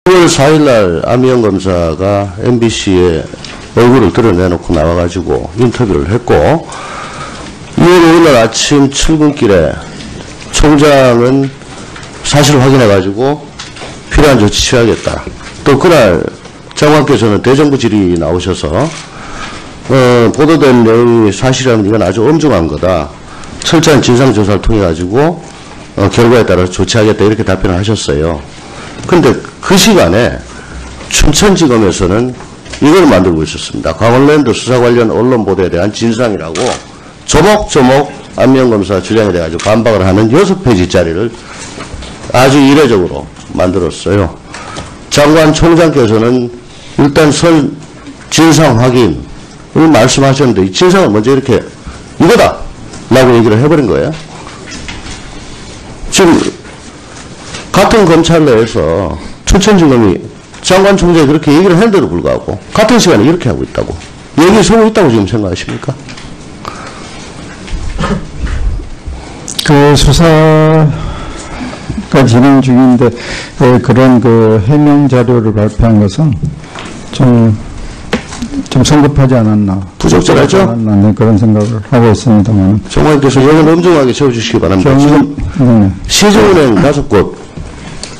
6월 4일날 안미영 검사가 MBC에 얼굴을 드러내놓고 나와가지고 인터뷰를 했고 2월 5일날 아침 출근길에 총장은 사실을 확인해가지고 필요한 조치 취하겠다. 또 그날 장관께서는 대정부 질의 나오셔서 보도된 내용이 사실이라면 이건 아주 엄중한 거다. 철저한 진상조사를 통해가지고 결과에 따라서 조치하겠다 이렇게 답변을 하셨어요. 근데 그 시간에 춘천지검에서는 이걸 만들고 있었습니다. 강원랜드 수사 관련 언론 보도에 대한 진상이라고 조목조목 안미영 검사 주장에 대해 가지고 반박을 하는 6페이지짜리를 아주 이례적으로 만들었어요. 장관 총장께서는 일단 선 진상 확인을 말씀하셨는데 이 진상을 먼저 이렇게 이거다 라고 얘기를 해버린 거예요. 지금 같은 검찰 내에서 춘천지검이 장관 총장이 그렇게 얘기를 했는데도 불구하고 같은 시간에 이렇게 하고 있다고 여기 서고 있다고 지금 생각하십니까? 그 수사가 진행 중인데 그런 그 해명 자료를 발표한 것은 좀 성급하지 않았나, 부적절하죠? 네, 그런 생각을 하고 있습니다만. 정관께서 이건 엄중하게 채워주시기 바랍니다. 지금 시중은행 5곳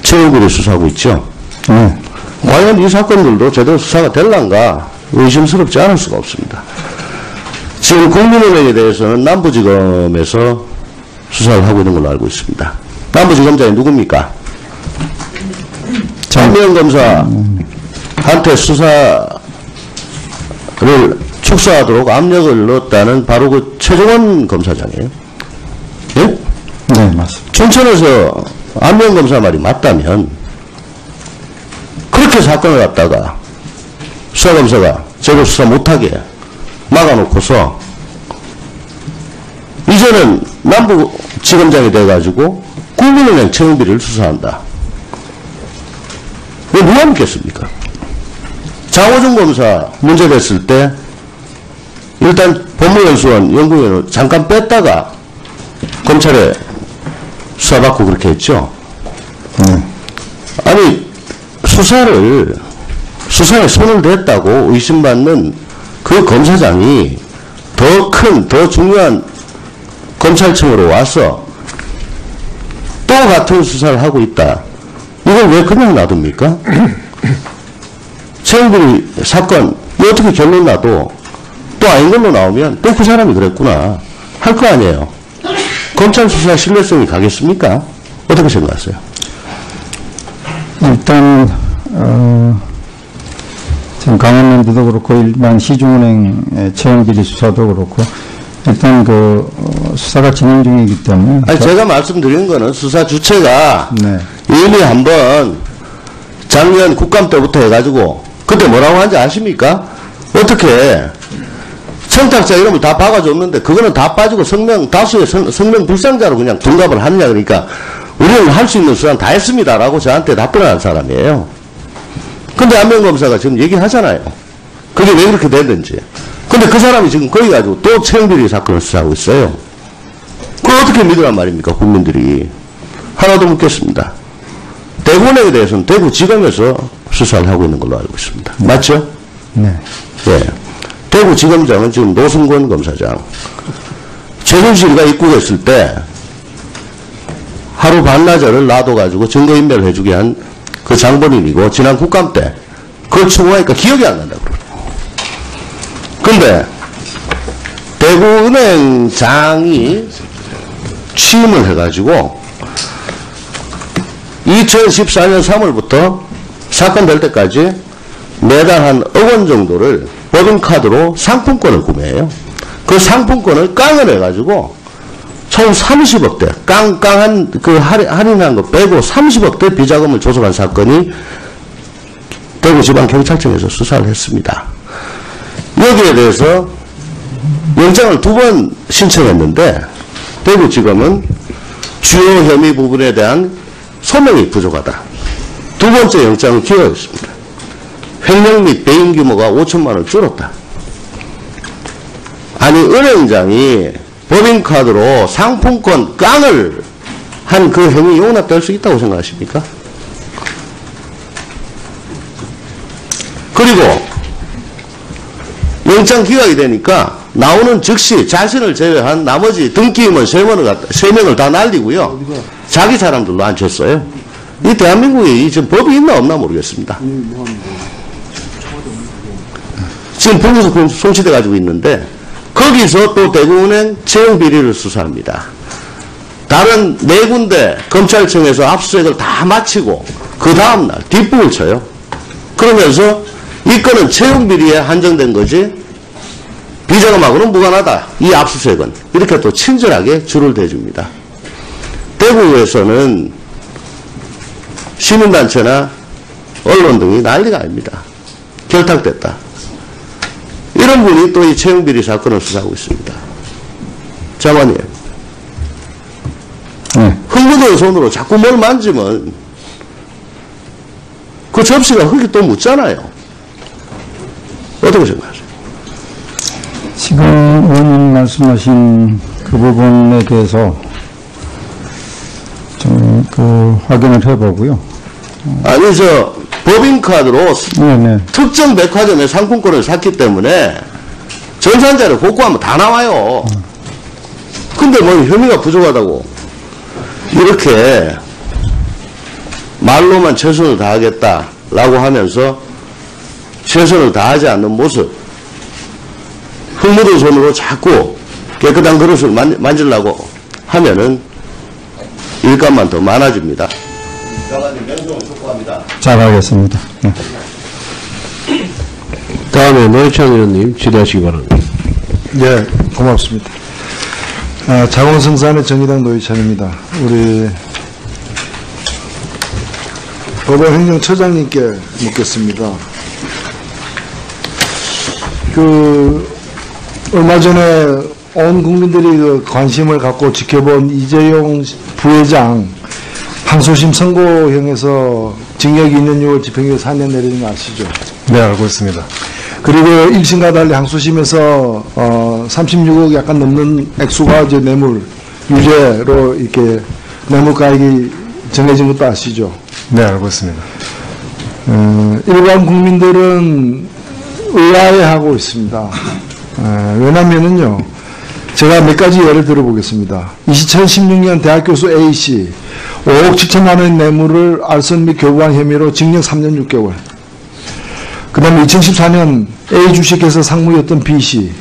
채용비리 수사하고 있죠. 네. 과연 이 사건들도 제대로 수사가 될란가 의심스럽지 않을 수가 없습니다. 지금 국민은행에 대해서는 남부지검에서 수사를 하고 있는 걸로 알고 있습니다. 남부지검장이 누굽니까? 안미영 검사한테 수사를 축소하도록 압력을 넣었다는 바로 그 최종원 검사장이에요. 예? 네, 맞습니다. 춘천에서 안미영 검사 말이 맞다면 그렇게 사건을 갖다가 수사검사가 제대로 수사 못하게 막아놓고서 이제는 남부지검장이 돼가지고 국민은행 채용비리를 수사한다. 왜 누가 믿겠습니까? 장호중 검사 문제됐을 때 일단 법무연수원 연구위원을 잠깐 뺐다가 검찰에 수사받고 그렇게 했죠. 아니 수사에 손을 댔다고 의심받는 그 검사장이 더 큰, 더 중요한 검찰청으로 와서 또 같은 수사를 하고 있다. 이걸 왜 그냥 놔둡니까? 채용비리 사건 어떻게 결론 나도 또 아닌 걸로 나오면 또 그 사람이 그랬구나 할 거 아니에요. 검찰 수사 신뢰성이 가겠습니까? 어떻게 생각하세요? 일단 지금 강원랜드도 그렇고 일반 시중은행 채용비리 수사도 그렇고 일단 그 수사가 진행 중이기 때문에. 아니 제가 말씀드린 거는 수사 주체가 네. 이미 한번 작년 국감 때부터 해가지고 그때 뭐라고 하는지 아십니까? 어떻게 청탁자 이름을 다 박아줬는데 그거는 다 빠지고 다수의 성명 불상자로 그냥 둔갑을 하느냐 그러니까 우리는 할 수 있는 수사는 다 했습니다라고 저한테 답변을 한 사람이에요. 근데 안미영 검사가 지금 얘기하잖아요. 그게 왜 그렇게 됐는지. 근데 그 사람이 지금 거기 가지고 또 채용비리 사건을 수사하고 있어요. 그걸 어떻게 믿으란 말입니까 국민들이. 하나 더 묻겠습니다. 대구은행에 대해서는 대구지검에서 수사를 하고 있는 걸로 알고 있습니다. 맞죠? 네. 예. 대구지검장은 지금 노승권 검사장. 최순실가 입국했을 때 하루 반나절을 놔둬가지고 증거인멸을 해주게 한 그 장본인이고 지난 국감 때 그걸 추궁하니까 기억이 안 난다고 그러고. 근데 대구은행장이 취임을 해가지고 2014년 3월부터 사건 될 때까지 매달 한 1억 원 정도를 법인카드로 상품권을 구매해요. 그 상품권을 깡을 해가지고 총 30억대, 깡깡한 그 할인한 거 빼고 30억대 비자금을 조성한 사건이 대구지방경찰청에서 수사를 했습니다. 여기에 대해서 영장을 2번 신청했는데 대구지검은 주요 혐의 부분에 대한 소명이 부족하다. 2번째 영장은 기각했습니다. 횡령 및 배임 규모가 5천만 원을 줄었다. 아니 은행장이 법인카드로 상품권 깡을 한 그 행위 용납될 수 있다고 생각하십니까? 그리고 영장 기각이 되니까 나오는 즉시 자신을 제외한 나머지 등기임원 3명을 다 날리고요. 자기 사람들로 앉혔어요. 이 대한민국에 이 지금 법이 있나 없나 모르겠습니다. 지금 불구속 송치돼 가지고 있는데 거기서 또 대구은행 채용 비리를 수사합니다. 다른 4군데 검찰청에서 압수수색을 다 마치고 그 다음날 뒷북을 쳐요. 그러면서 이 건은 채용 비리에 한정된 거지 비자금하고는 무관하다. 이 압수수색은 이렇게 또 친절하게 줄을 대줍니다. 대구에서는 시민단체나 언론 등이 난리가 아닙니다. 결탁됐다. 이런 분이 또 이 채용비리 사건을 수사하고 있습니다. 장관님, 흙 묻은 손으로 자꾸 뭘 만지면 그 접시가 흙이 또 묻잖아요. 어떻게 생각하세요? 지금 의원님 말씀하신 그 부분에 대해서 좀 그 확인을 해보고요. 아니 법인카드로 네네. 특정 백화점의 상품권을 샀기 때문에 전산자를 복구하면 다 나와요. 근데 뭐 혐의가 부족하다고 이렇게 말로만 최선을 다하겠다라고 하면서 최선을 다하지 않는 모습, 흙 묻은 손으로 자꾸 깨끗한 그릇을 만지려고 하면은 일감만 더 많아집니다. 장관님 명령을 촉구합니다. 잘하겠습니다. 네. 다음에 노회찬 의원님 질의하시기 바랍니다. 네, 고맙습니다. 자원성산의 정의당 노회찬입니다. 우리 법원 행정처장님께 묻겠습니다. 얼마 전에 온 국민들이 관심을 갖고 지켜본 이재용 부회장 항소심 선고형에서 징역 2년 6월 집행유예 4년 내리는 거 아시죠? 네, 알고 있습니다. 그리고 1심과 달리 항소심에서 36억 약간 넘는 액수가 이제 뇌물 유죄로 이렇게 뇌물가액이 정해진 것도 아시죠? 네, 알고 있습니다. 일반 국민들은 의아해하고 있습니다. 왜냐면은요, 제가 몇 가지 예를 들어보겠습니다. 2016년 대학 교수 A씨 5억 7천만 원 뇌물을 알선 및 교부한 혐의로 징역 3년 6개월. 그 다음에 2014년 A 주식회사 상무였던 B씨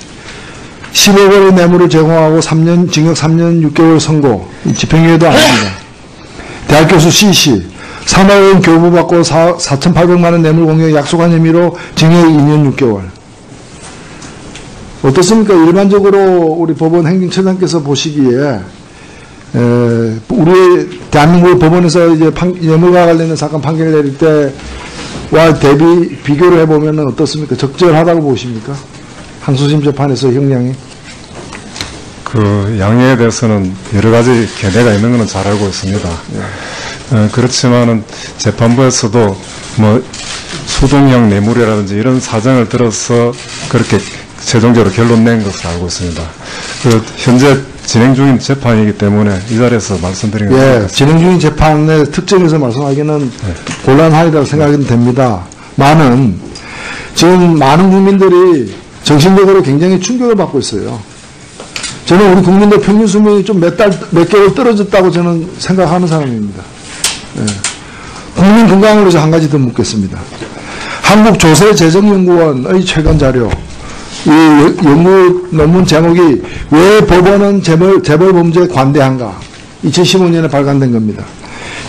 10억 원의 뇌물을 제공하고 징역 3년 6개월 선고. 집행유예도 아닙니다. 대학 교수 C씨 3억 원 교부받고 4,800만 원 뇌물 공여 약속한 혐의로 징역 2년 6개월. 어떻습니까? 일반적으로 우리 법원 행정처장께서 보시기에 우리 대한민국 법원에서 이제 뇌물과 관련된 사건 판결 내릴 때와 비교를 해보면 어떻습니까? 적절하다고 보십니까? 항소심 재판에서 형량이? 그 양형에 대해서는 여러 가지 견해가 있는 것은 잘 알고 있습니다. 그렇지만은 재판부에서도 뭐 수동형 뇌물이라든지 이런 사정을 들어서 그렇게 최종적으로 결론 낸 것을 알고 있습니다. 현재 진행 중인 재판이기 때문에 이 자리에서 말씀드린 겁니다. 진행 중인 재판의 특정에서 말씀하기는 곤란하리라고 생각이 됩니다. 지금 많은 국민들이 정신적으로 굉장히 충격을 받고 있어요. 저는 우리 국민들 평균 수명이 좀 몇 개월 떨어졌다고 저는 생각하는 사람입니다. 국민 건강을 위해서 한 가지 더 묻겠습니다. 한국조세재정연구원의 최근 자료, 이 연구 논문 제목이 왜 법원은 재벌범죄에 관대한가? 2015년에 발간된 겁니다.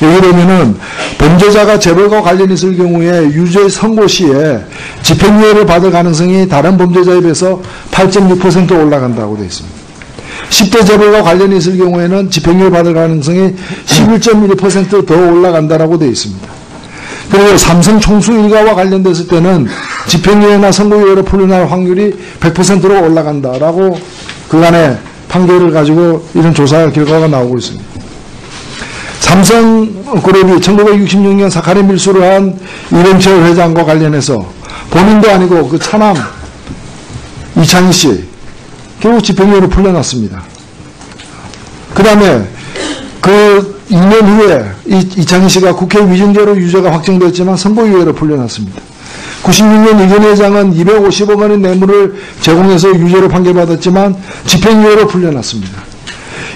여기 보면은 범죄자가 재벌과 관련이 있을 경우에 유죄 선고 시에 집행유예를 받을 가능성이 다른 범죄자에 비해서 8.6% 올라간다고 되어 있습니다. 10대 재벌과 관련이 있을 경우에는 집행유예 받을 가능성이 11.1% 더 올라간다라고 되어 있습니다. 그리고 삼성 총수 일가와 관련됐을 때는 집행유예나 선고유예로 풀려날 확률이 100%로 올라간다라고 그간의 판결을 가지고 이런 조사 결과가 나오고 있습니다. 삼성그룹이 1966년 사카린 밀수를 한 이병철 회장과 관련해서 본인도 아니고 그 차남 이창희 씨 결국 집행유예로 풀려났습니다. 그 다음에 그 2년 후에 이창희 씨가 국회 위증죄로 유죄가 확정됐지만 선고유예로 풀려났습니다. 96년 이근희 회장은 250억 원의 뇌물을 제공해서 유죄로 판결받았지만 집행유예로 풀려났습니다.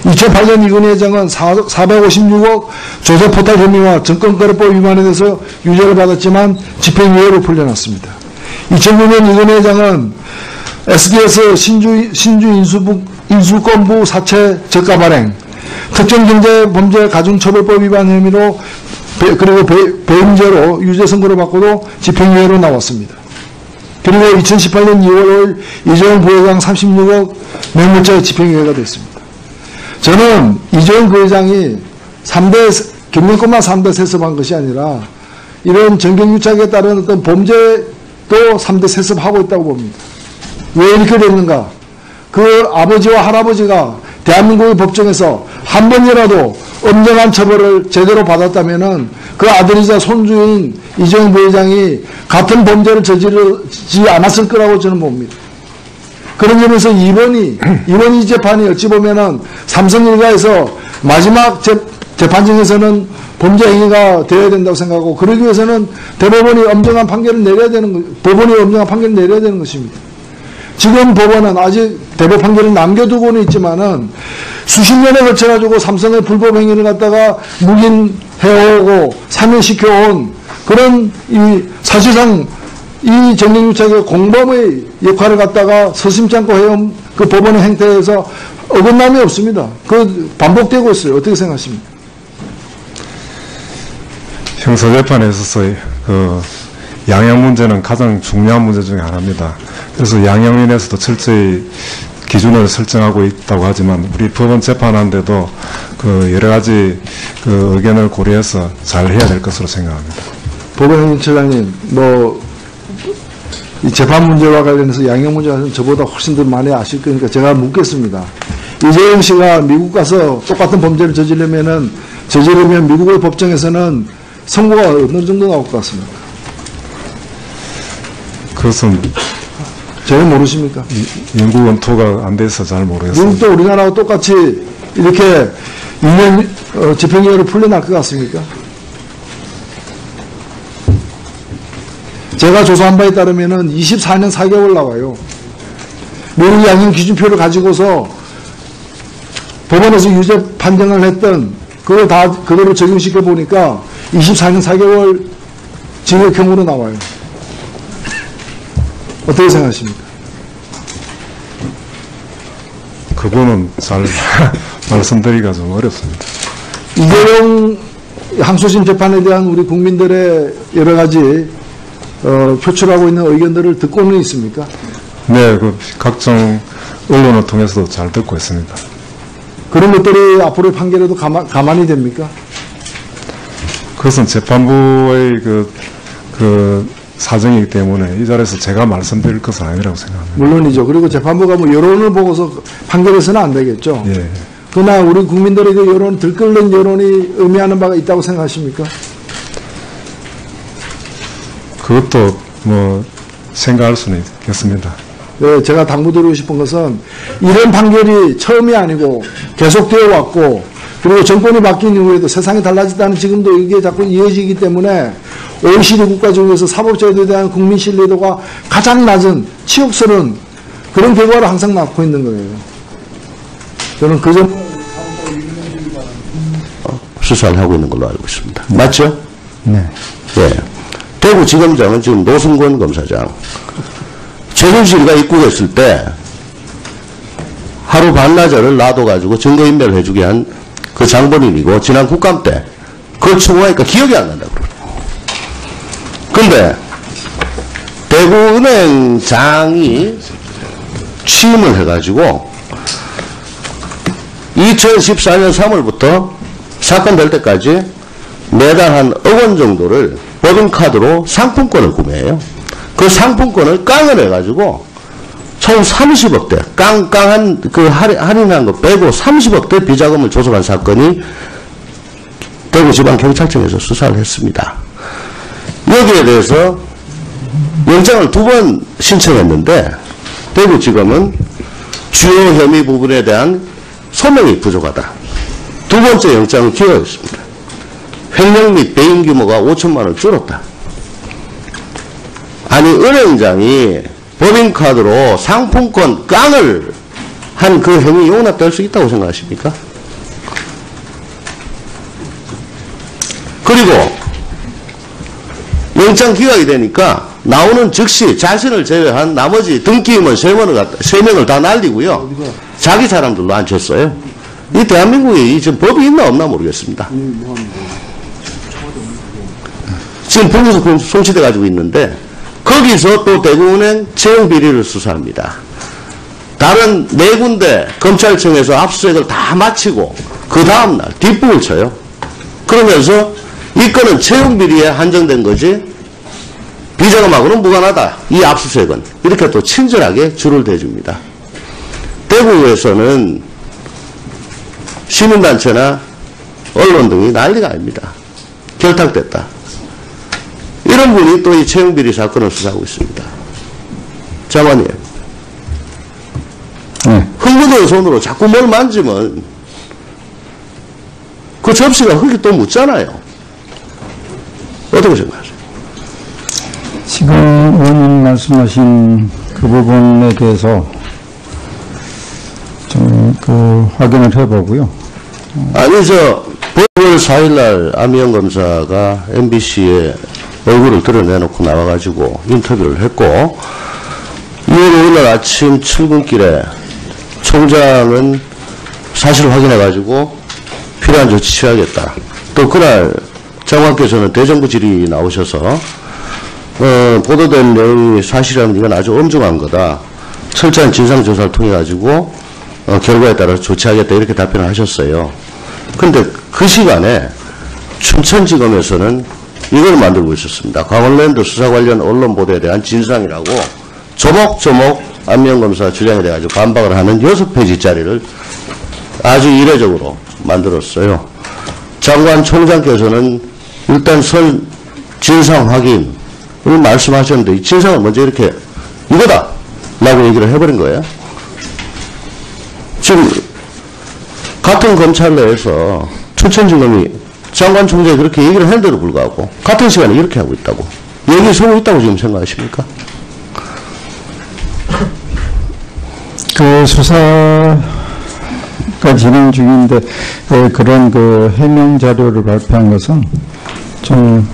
2008년 이근희 회장은 456억 조세포탈 혐의와 정권거래법 위반에 대해서 유죄를 받았지만 집행유예로 풀려났습니다. 2009년 이근희 회장은 SDS 신주 인수권부 사채 저가 발행, 특정경제범죄 가중처벌법 위반 혐의로 그리고 배임죄로 유죄 선고를 받고도 집행유예로 나왔습니다. 그리고 2018년 2월 5일 이재용 부회장 36억 뇌물죄 집행유예가 됐습니다. 저는 이재용 부회장이 경영권만 3대 세습한 것이 아니라 이런 정경유착에 따른 어떤 범죄도 3대 세습하고 있다고 봅니다. 왜 이렇게 됐는가? 그 아버지와 할아버지가 대한민국의 법정에서 한 번이라도 엄정한 처벌을 제대로 받았다면은 그 아들이자 손주인 이재용 부회장이 같은 범죄를 저지르지 않았을 거라고 저는 봅니다. 그런 점에서 이번 이 재판이 어찌 보면은 삼성 일가에서 마지막 재판정에서는 범죄 행위가 되어야 된다고 생각하고, 그러기 위해서는 대법원이 엄정한 판결을 내려야 되는 것입니다. 지금 법원은 아직 대법 판결을 남겨두고는 있지만은 수십 년에 걸쳐가지고 삼성의 불법 행위를 갖다가 묵인해오고 사면시켜온 그런 사실상 이 정경유착의 공범의 역할을 갖다가 서슴지 않고 해온 그 법원의 행태에서 어긋남이 없습니다. 그 반복되고 있어요. 어떻게 생각하십니까? 형사재판에 있어서 그 양형 문제는 가장 중요한 문제 중에 하나입니다. 그래서 양형위원회에서도 철저히 기준을 설정하고 있다고 하지만 우리 법원 재판하는데도 그 여러 가지 그 의견을 고려해서 잘 해야 될 것으로 생각합니다. 법원행정처장님, 이 재판 문제와 관련해서 양형 문제가 저보다 훨씬 더 많이 아실 거니까 제가 묻겠습니다. 이재용 씨가 미국 가서 똑같은 범죄를 저지르면 미국의 법정에서는 선고가 어느 정도 나올 것 같습니까? 그것은 전혀 모르십니까? 연구 검토가 안 돼서 잘 모르겠습니다. 미국도 우리나라와 똑같이 이렇게 2년 집행유예로 풀려날 것 같습니까? 제가 조사한 바에 따르면은 24년 4개월 나와요. 미국 양형 기준표를 가지고서 법원에서 유죄 판정을 했던 그걸 다 그대로 적용시켜 보니까 24년 4개월 징역형으로 나와요. 어떻게 생각하십니까? 그거는 잘 말씀드리기가 좀 어렵습니다. 이재용 항소심 재판에 대한 우리 국민들의 여러 가지 표출하고 있는 의견들을 듣고는 있습니까? 네, 그 각종 언론을 통해서도 잘 듣고 있습니다. 그런 것들이 앞으로의 판결에도 가만히 됩니까? 그것은 재판부의 그 사정이기 때문에 이 자리에서 제가 말씀드릴 것은 아니라고 생각합니다. 물론이죠. 그리고 재판부가 여론을 보고서 판결해서는 안 되겠죠. 예. 그러나 우리 국민들의 그 여론, 들끓는 여론이 의미하는 바가 있다고 생각하십니까? 그것도 생각할 수는 있겠습니다. 네, 제가 당부드리고 싶은 것은 이런 판결이 처음이 아니고 계속되어 왔고, 그리고 정권이 바뀐 이후에도 세상이 달라졌다는 지금도 이게 자꾸 이어지기 때문에 OECD 국가 중에서 사법제도에 대한 국민 신뢰도가 가장 낮은 치욕스러운 그런 결과를 항상 낳고 있는 거예요. 저는 그 점 수사를 하고 있는 걸로 알고 있습니다. 맞죠? 네. 예. 대구지검장은 지금 노승권 검사장. 최순실이가 입국했을 때 하루 반나절을 놔둬가지고 증거인멸을 해주게 한 그 장본인이고, 지난 국감 때 그걸 청구하니까 기억이 안 난다고 그러고. 근데 대구은행장이 취임을 해가지고 2014년 3월부터 사건 될 때까지 매달 한 1억 원 정도를 법인카드로 상품권을 구매해요. 그 상품권을 깡을 해가지고 총 30억대, 깡깡한 그 할인한 거 빼고 30억대 비자금을 조성한 사건이 대구지방경찰청에서 수사를 했습니다. 여기에 대해서 영장을 2번 신청했는데 대구지검은 주요 혐의 부분에 대한 소명이 부족하다. 2번째 영장을 기각했습니다. 횡령 및 배임 규모가 5천만 원 줄었다. 아니 은행장이 법인카드로 상품권 깡을 한 그 행위 용납될 수 있다고 생각하십니까? 그리고 영장 기각이 되니까 나오는 즉시 자신을 제외한 나머지 등기임원 3명을 다 날리고요. 자기 사람들로 앉혔어요. 이 대한민국에 이 지금 법이 있나 없나 모르겠습니다. 지금 불구속 송치돼 가지고 있는데 거기서 또 대구은행 채용 비리를 수사합니다. 다른 4군데 검찰청에서 압수수색을 다 마치고 그 다음날 뒷북을 쳐요. 그러면서 이 건은 채용 비리에 한정된 거지 비자금하고는 무관하다. 이 압수수색은 이렇게 또 친절하게 줄을 대줍니다. 대구에서는 시민단체나 언론 등이 난리가 아닙니다. 결탁됐다. 이런 분이 또 이 채용비리 사건을 수사하고 있습니다. 장관님, 흥분된 손으로 자꾸 뭘 만지면 그 접시가 흙이 또 묻잖아요. 어떻게 생각하세요? 지금 의원님 말씀하신 그 부분에 대해서 좀 확인을 해보고요. 아니, 9월 4일날 안미영 검사가 MBC에 얼굴을 드러내놓고 나와가지고 인터뷰를 했고, 2월 5일날 아침 출근길에 총장은 사실을 확인해가지고 필요한 조치 취하겠다. 또 그날 장관께서는 대정부 질의 나오셔서 보도된 내용이 사실이라면 이건 아주 엄중한 거다. 철저한 진상조사를 통해가지고 결과에 따라서 조치하겠다 이렇게 답변을 하셨어요. 근데 그 시간에 춘천지검에서는 이걸 만들고 있었습니다. 강원랜드 수사 관련 언론 보도에 대한 진상이라고 조목조목 안미영 검사 주장에 대해 가지고 반박을 하는 6페이지짜리를 아주 이례적으로 만들었어요. 장관 총장께서는 일단 선 진상 확인을 말씀하셨는데 이 진상을 먼저 이렇게 이거다 라고 얘기를 해버린 거예요. 지금 같은 검찰 내에서 춘천지검이 장관 총장이 그렇게 얘기를 했는데도 불구하고 같은 시간에 이렇게 하고 있다고 얘기 서고 있다고 지금 생각하십니까? 그 수사가 진행 중인데 그런 해명 자료를 발표한 것은 좀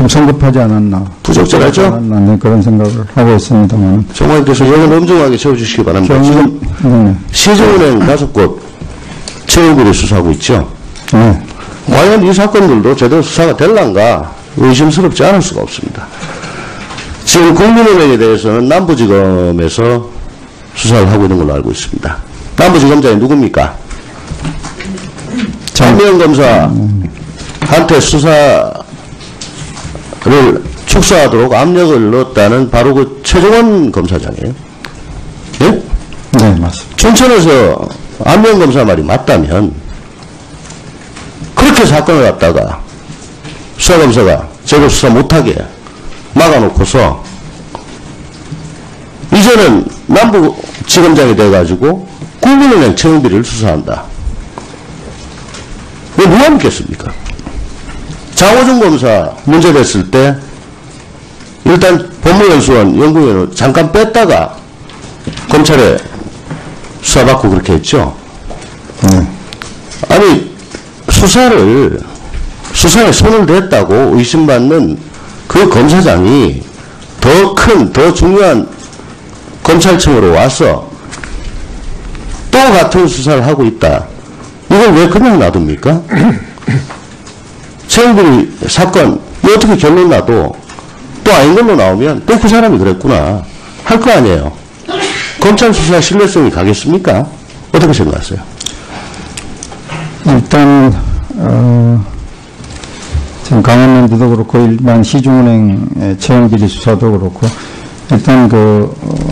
성급하지 않았나. 부적절하죠? 않았나, 네, 그런 생각을 하고 있습니다만. 장관님께서 이건 엄중하게 채워주시기 바랍니다. 지금 시중은행 5곳 채용비리 수사하고 있죠. 네. 과연 이 사건들도 제대로 수사가 될란가 의심스럽지 않을 수가 없습니다. 지금 국민은행에 대해서는 남부지검에서 수사를 하고 있는 걸로 알고 있습니다. 남부지검장이 누굽니까? 안미영 검사한테 수사를 축소하도록 압력을 넣었다는 바로 그 최종원 검사장이에요. 예? 네, 맞습니다. 춘천에서 안미영 검사 말이 맞다면 그렇게 사건을 갖다가 수사검사가 제대로 수사 못하게 막아놓고서 이제는 남부지검장이 돼가지고 국민은행 채용비리를 수사한다. 왜 누가 믿겠습니까? 장호준 검사 문제됐을 때 일단 법무연수원 연구위원을 잠깐 뺐다가 검찰에 수사받고 그렇게 했죠. 아니 수사에 손을 댔다고 의심받는 그 검사장이 더 큰, 더 중요한 검찰청으로 와서 또 같은 수사를 하고 있다. 이걸 왜 그냥 놔둡니까? 채용비리 사건 어떻게 결론 나도 또 아닌 걸로 나오면 또 그 사람이 그랬구나 할 거 아니에요. 검찰 수사 신뢰성이 가겠습니까? 어떻게 생각하세요? 일단 지금 강원랜드도 그렇고 일반 시중은행 채용비리 수사도 그렇고 일단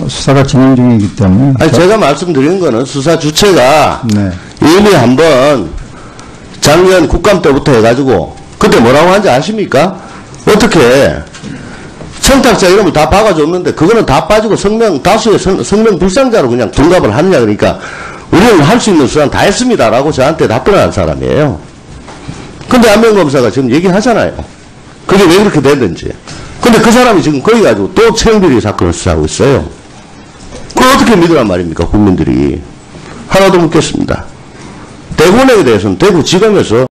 수사가 진행 중이기 때문에. 아니 제가 말씀드리는 거는 수사 주체가 네. 이미 한번 작년 국감 때부터 해가지고 그때 뭐라고 하는지 아십니까? 어떻게 청탁자 이름을 다 박아줬는데 그거는 다 빠지고 다수의 성명 불상자로 그냥 둔갑을 하느냐 그러니까 우리는 할 수 있는 수사는 다 했습니다라고 저한테 답변한 사람이에요. 근데 안미영 검사가 지금 얘기하잖아요. 그게 왜 그렇게 됐는지. 근데 그 사람이 지금 거기 가지고 또 채용비리 사건을 수사하고 있어요. 그걸 어떻게 믿으란 말입니까, 국민들이. 하나 더 묻겠습니다. 대구은행에 대해서는 대구지검에서